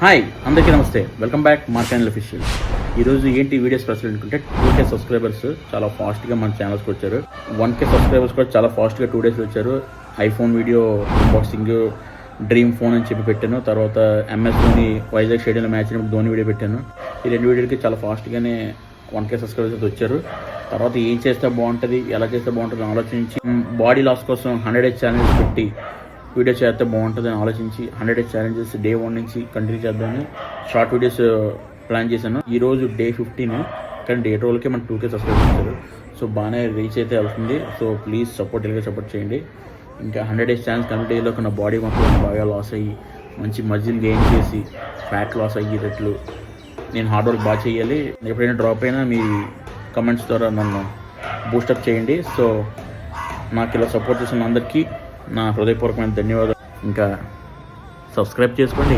Hi అందరికీ నమస్తే, welcome back మా ఛానల్ అఫీషియల్. ఈరోజు ఏంటి వీడియో స్పెషల్ అనుకుంటే 2K సబ్స్క్రైబర్స్ చాలా ఫాస్ట్గా మన ఛానల్స్కి వచ్చారు. 1K సబ్స్క్రైబర్స్ కూడా చాలా ఫాస్ట్గా 2 days వచ్చారు. IPhone video unboxing, dream phone అని చెప్పి పెట్టాను. తర్వాత MS ధోని వైజాగ్ స్టేడియంలో మ్యాచ్ అయినప్పుడు ధోని వీడియో పెట్టాను. ఈ 2 వీడియోలకి చాలా ఫాస్ట్గానే 1K సబ్స్క్రైబర్స్ అయితే వచ్చారు. తర్వాత ఏం చేస్తే బాగుంటుంది, ఎలా చేస్తే బాగుంటుంది ఆలోచించి బాడీ లాస్ కోసం 100 days ఛాలెంజ్ పెట్టి వీడియో చేస్తే బాగుంటుంది అని ఆలోచించి 100 days ఛాలెంజెస్ డే 1 నుంచి కంటిన్యూ చేద్దామని షార్ట్ వీడియోస్ ప్లాన్ చేశాను. ఈరోజు డే 15 కానీ డే 12కే మన 2K సబ్స్క్రైబ్ చేశారు. సో బాగానే రీచ్ అయితే అవుతుంది. సో ప్లీజ్ సపోర్ట్ చేయండి. ఇంకా 100 days ఛాలెంజ్ కంప్లీట్ అయ్యేలోకి నా బాడీ మొత్తం బాగా లాస్ అయ్యి మంచి మజిల్ గెయిన్ చేసి ఫ్యాట్ లాస్ అయ్యేటట్లు నేను హార్డ్ వర్క్ బాగా చేయాలి. ఎప్పుడైనా డ్రాప్ అయినా మీ కమెంట్స్ ద్వారా నన్ను బూస్టప్ చేయండి. సో నాకు ఇలా సపోర్ట్ చేసిన అందరికీ నా హృదయపూర్వకమైన ధన్యవాదాలు. ఇంకా సబ్స్క్రైబ్ చేసుకోండి.